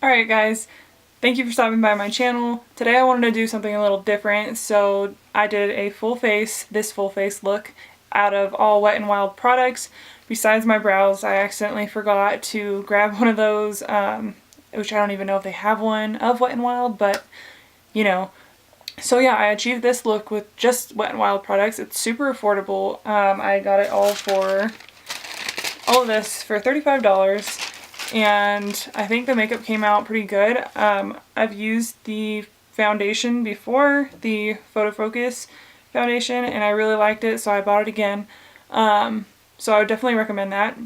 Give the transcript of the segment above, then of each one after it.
Alright guys, thank you for stopping by my channel. Today I wanted to do something a little different, so I did a full face look out of all Wet n Wild products. Besides my brows, I accidentally forgot to grab one of those, which I don't even know if they have one of Wet n Wild, but you know. So yeah, I achieved this look with just Wet n Wild products. It's super affordable. I got it all of this for $35. And I think the makeup came out pretty good. I've used the foundation before, the Photo Focus foundation, and I really liked it, so I bought it again. So I would definitely recommend that.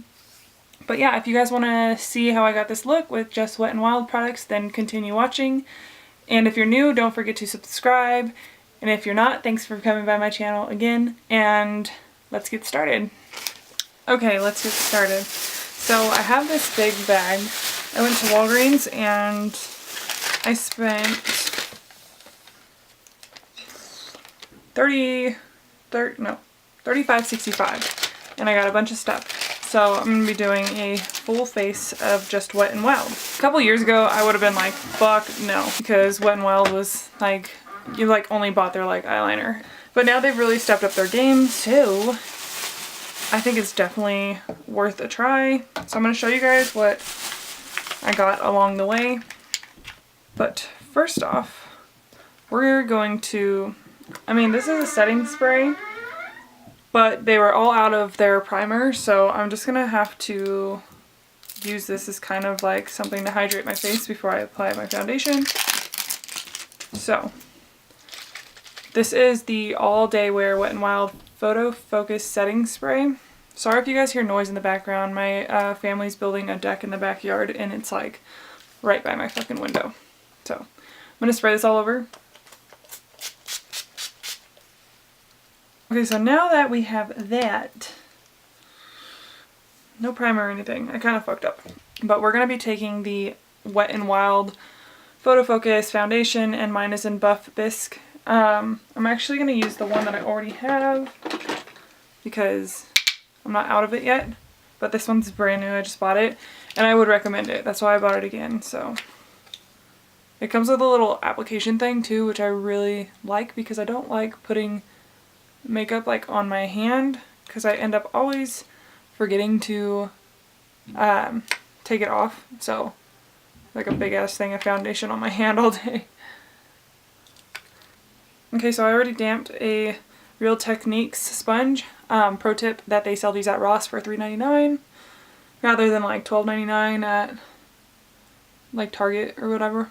But yeah, if you guys want to see how I got this look with just Wet n Wild products, then continue watching. And if you're new, don't forget to subscribe. And if you're not, thanks for coming by my channel again. And let's get started. Okay, let's get started. So I have this big bag. I went to Walgreens and I spent $35.65 and I got a bunch of stuff. So I'm going to be doing a full face of just Wet n Wild. A couple years ago I would have been like, fuck no, because Wet n Wild was like, you like only bought their like eyeliner. But now they've really stepped up their game, so I think it's definitely worth a try. So I'm going to show you guys what I got along the way. But first off, we're going to, this is a setting spray, but they were all out of their primer, so I'm just going to have to use this as kind of like something to hydrate my face before I apply my foundation. So, this is the All Day Wear Wet n Wild Photo Focus Setting Spray. Sorry if you guys hear noise in the background. My family's building a deck in the backyard and it's like right by my fucking window. So I'm gonna spray this all over. Okay, so now that we have that, no primer or anything, I kind of fucked up. But we're gonna be taking the Wet n Wild Photo Focus foundation, and mine is in Buff Bisque. I'm actually going to use the one that I already have because I'm not out of it yet, but this one's brand new. I just bought it and I would recommend it. That's why I bought it again. So it comes with a little application thing too, which I really like because I don't like putting makeup like on my hand because I end up always forgetting to take it off. So like a big ass thing of foundation on my hand all day. Okay, so I already damped a Real Techniques sponge. Pro tip that they sell these at Ross for $3.99 rather than like $12.99 at like Target or whatever.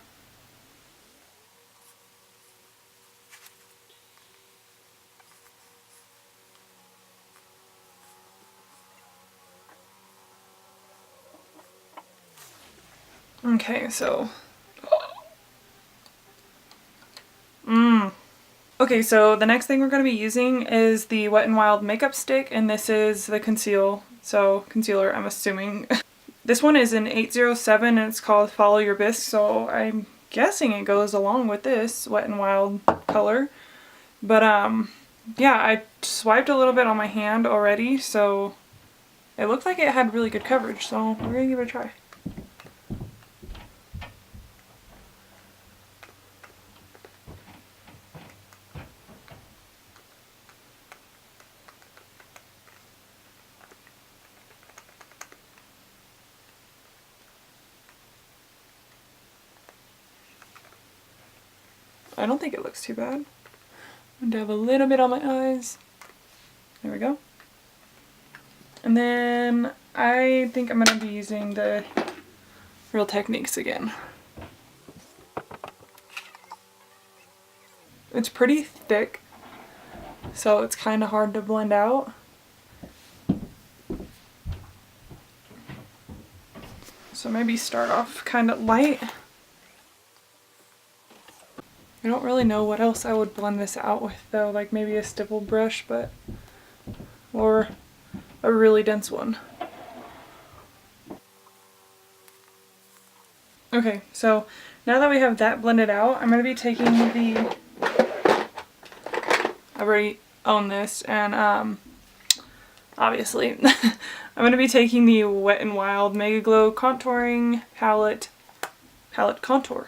Okay, so okay, so the next thing we're going to be using is the Wet n Wild makeup stick, and this is the concealer, I'm assuming. This one is in 807 and it's called Follow Your Bisque, so I'm guessing it goes along with this Wet n Wild color. But yeah, I swiped a little bit on my hand already, so it looked like it had really good coverage, so we're going to give it a try. I don't think it looks too bad. I'm going to have a little bit on my eyes. There we go. And then I think I'm going to be using the Real Techniques again. It's pretty thick, so it's kind of hard to blend out. So maybe start off kind of light. I don't really know what else I would blend this out with though, like maybe a stipple brush, or a really dense one. Okay, so now that we have that blended out, I'm going to be taking I already own this, and obviously I'm going to be taking the Wet n Wild Mega Glow Contouring palette contour.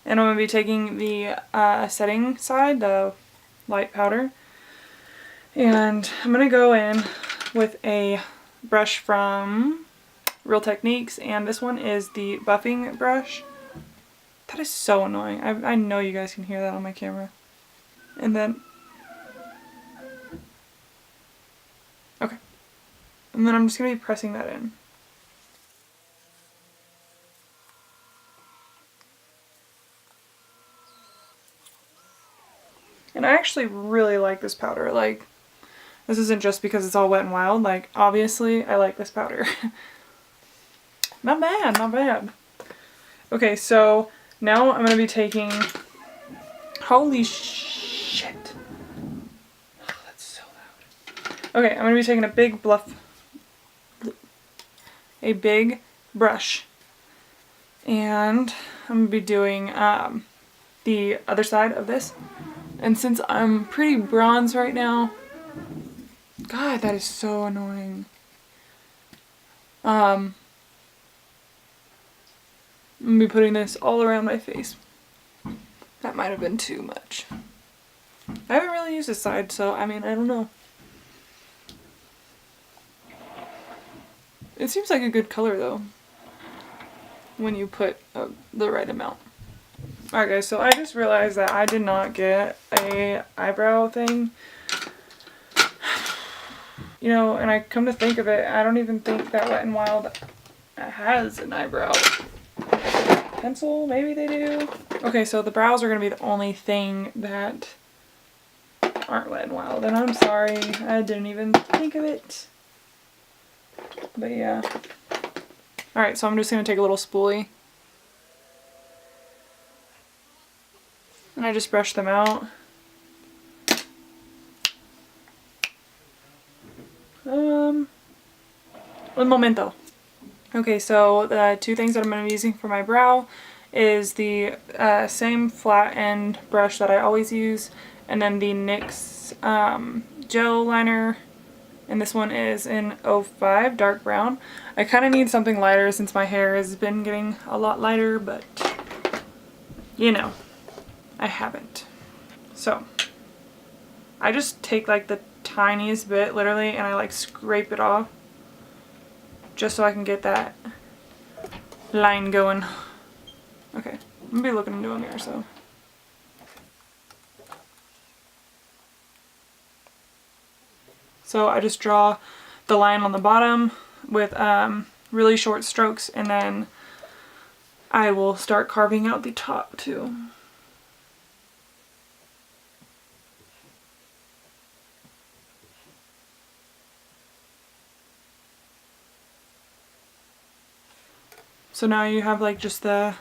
And I'm going to be taking the setting side, the light powder, and I'm going to go in with a brush from Real Techniques, and this one is the buffing brush. That is so annoying. I know you guys can hear that on my camera. And then, okay. And then I'm just going to be pressing that in. And I actually really like this powder. Like, this isn't just because it's all Wet n Wild. Like, obviously, I like this powder. Not bad, not bad. Okay, so now I'm going to be taking... Holy shit. Oh, that's so loud. Okay, I'm going to be taking a big brush. And I'm going to be doing the other side of this. And since I'm pretty bronze right now, God, that is so annoying. I'm going to be putting this all around my face. That might have been too much. I haven't really used this side, so I mean, I don't know. It seems like a good color though, when you put the right amount. Alright guys, so I just realized that I did not get a eyebrow thing. You know, and I come to think of it, I don't even think that Wet n Wild has an eyebrow pencil. Maybe they do. Okay, so the brows are going to be the only thing that aren't Wet n Wild, and I'm sorry, I didn't even think of it. But yeah. Alright, so I'm just going to take a little spoolie. And I just brush them out. Un momento. Okay, so the two things that I'm going to be using for my brow is the same flat end brush that I always use, and then the NYX gel liner, and this one is in 05 dark brown. I kind of need something lighter since my hair has been getting a lot lighter, but you know, I haven't. So I just take like the tiniest bit literally and I like scrape it off just so I can get that line going. Okay, I'm gonna be looking into a mirror, so. So I just draw the line on the bottom with really short strokes, and then I will start carving out the top too. So now you have like just the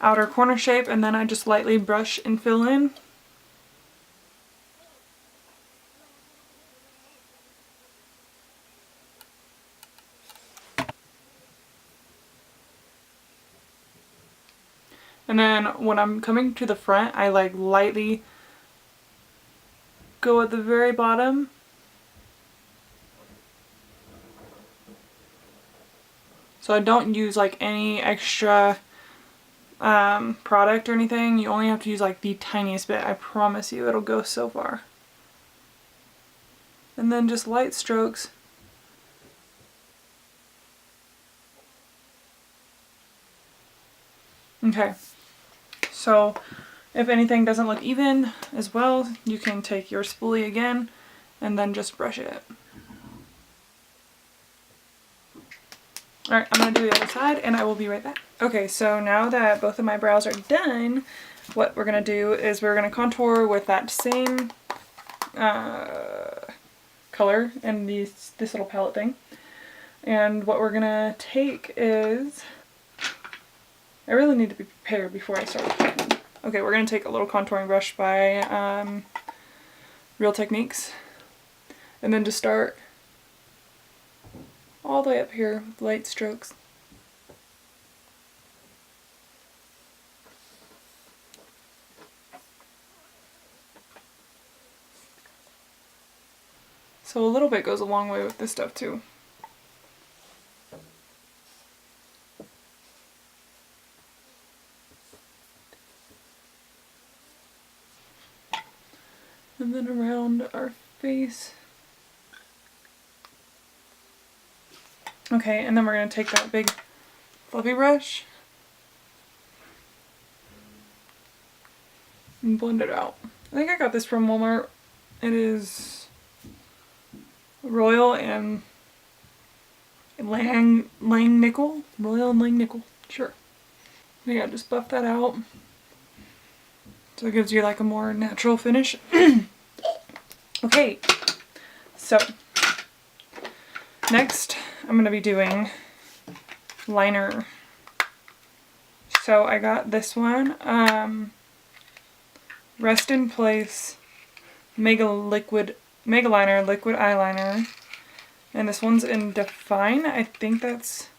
outer corner shape, and then I just lightly brush and fill in. And then when I'm coming to the front, I like lightly go at the very bottom. So I don't use like any extra product or anything. You only have to use like the tiniest bit. I promise you it'll go so far. And then just light strokes. Okay, so if anything doesn't look even as well, you can take your spoolie again and then just brush it. Alright, I'm going to do the other side and I will be right back. Okay, so now that both of my brows are done, what we're going to do is we're going to contour with that same color and this little palette thing. And what we're going to take is... I really need to be prepared before I start painting. Okay, we're going to take a little contouring brush by Real Techniques, and then just start all the way up here with light strokes. So a little bit goes a long way with this stuff too. And then around our face. Okay, and then we're going to take that big fluffy brush and blend it out. I think I got this from Walmart. It is Royal and Langnickel. Royal and Langnickel. Sure. Yeah, just buff that out. So it gives you like a more natural finish. Okay, so next I'm going to be doing liner. So I got this one, Rest in Place Mega Liner Liquid Eyeliner. And this one's in Define. I think that's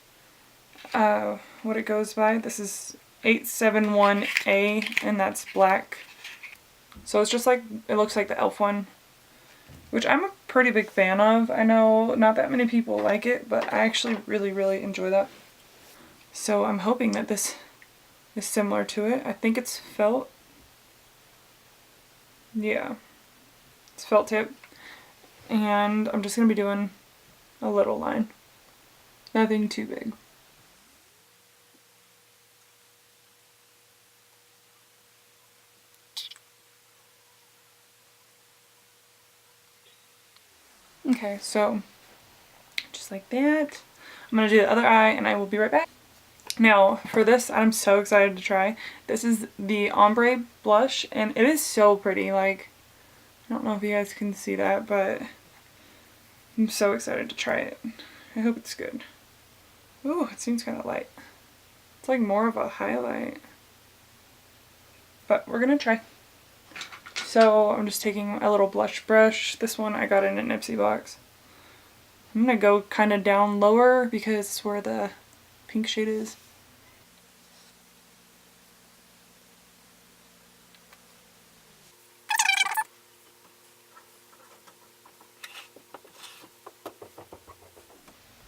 what it goes by. This is 871A, and that's black. So it's just like, it looks like the e.l.f. one, which I'm a pretty big fan of. I know not that many people like it, but I actually really enjoy that. So I'm hoping that this is similar to it. I think it's felt. Yeah, it's felt tip. And I'm just going to be doing a little line. Nothing too big. Okay, so just like that. I'm going to do the other eye and I will be right back. Now, for this, I'm so excited to try. This is the Ombre blush, and it is so pretty. Like, I don't know if you guys can see that, but I'm so excited to try it. I hope it's good. Ooh, it seems kind of light. It's like more of a highlight. But we're gonna try. So I'm just taking a little blush brush. This one I got in an Ipsy box. I'm gonna go kind of down lower because it's where the pink shade is.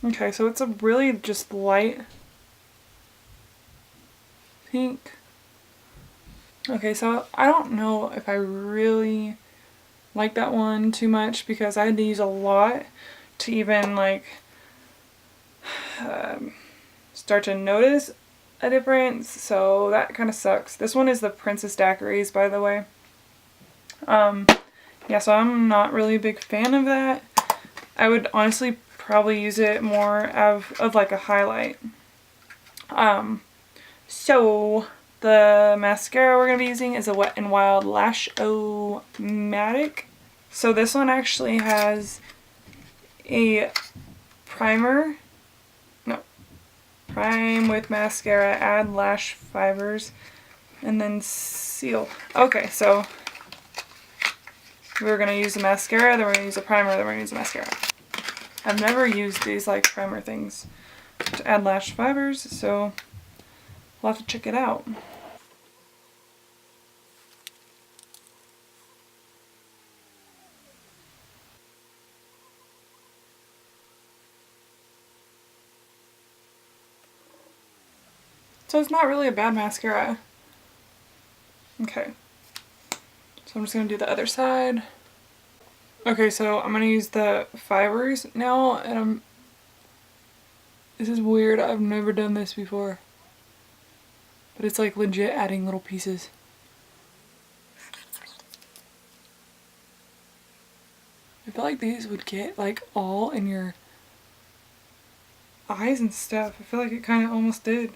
Okay, so it's a really just light pink. Okay, so I don't know if I really like that one too much because I had to use a lot to even like start to notice a difference, so that kind of sucks. This one is the Princess Daiquiris, by the way. Yeah, so I'm not really a big fan of that. I would honestly probably use it more of like a highlight. So the mascara we're going to be using is a Wet n Wild Lash-O-Matic. So this one actually has a primer. No. Prime with mascara, add lash fibers, and then seal. Okay, so we're going to use the mascara, then we're going to use a primer, then we're going to use the mascara. I've never used these like primer things to add lash fibers, so we'll have to check it out. So it's not really a bad mascara. Okay. So I'm just going to do the other side. Okay, so I'm going to use the fibers now, and this is weird, I've never done this before. But it's like legit adding little pieces. I feel like these would get like all in your eyes and stuff. I feel like it kind of almost did.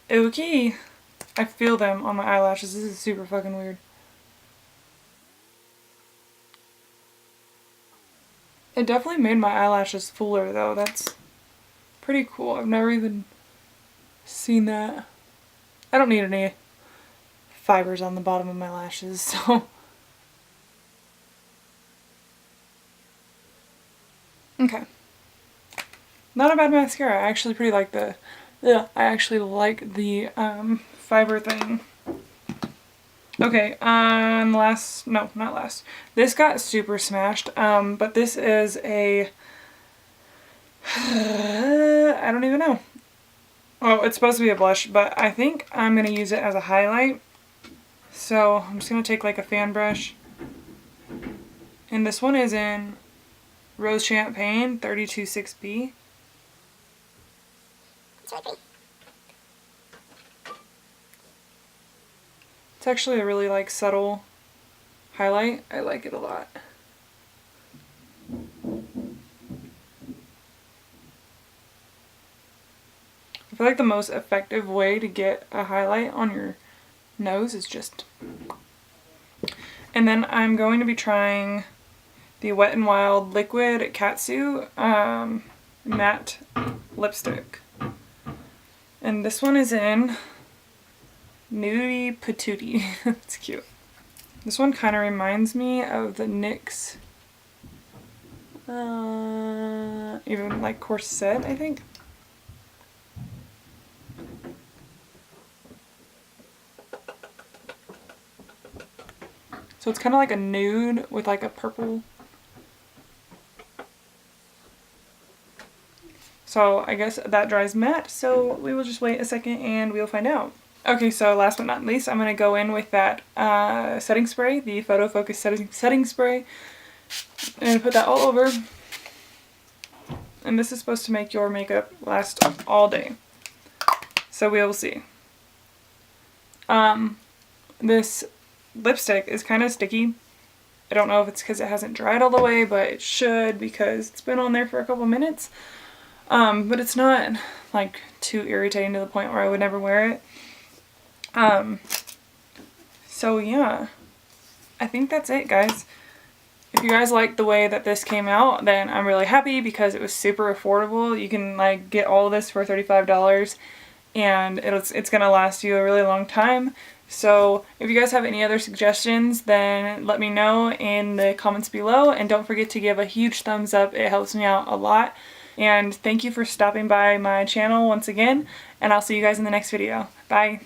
Okay. I feel them on my eyelashes. This is super fucking weird. It definitely made my eyelashes fuller though. That's pretty cool. I've never even seen that. I don't need any fibers on the bottom of my lashes, so. Okay. Not a bad mascara. I actually pretty like the, I actually like the fiber thing. Okay, no, not last. This got super smashed, but this is a, I don't even know. Oh, it's supposed to be a blush, but I think I'm going to use it as a highlight. So I'm just going to take like a fan brush. And this one is in Rose Champagne 326B. It's really pretty. It's actually a really like subtle highlight. I like it a lot. I feel like the most effective way to get a highlight on your nose is just... And then I'm going to be trying the Wet n Wild Liquid Katsu matte lipstick. And this one is in Nudie Patootie. It's cute. This one kind of reminds me of the NYX even like corset, I think. So it's kind of like a nude with like a purple. So I guess that dries matte, so we will just wait a second and we'll find out. Okay, so last but not least, I'm going to go in with that setting spray, the Photo Focus setting spray. I'm going to put that all over. And this is supposed to make your makeup last all day. So we will see. This lipstick is kind of sticky. I don't know if it's because it hasn't dried all the way, but it should because it's been on there for a couple minutes. But it's not like too irritating to the point where I would never wear it. So yeah, I think that's it, guys. If you guys like the way that this came out, then I'm really happy because it was super affordable. You can like get all of this for $35 and it's gonna last you a really long time. So if you guys have any other suggestions, then let me know in the comments below, and don't forget to give a huge thumbs up. It helps me out a lot. And thank you for stopping by my channel once again, and I'll see you guys in the next video. Bye!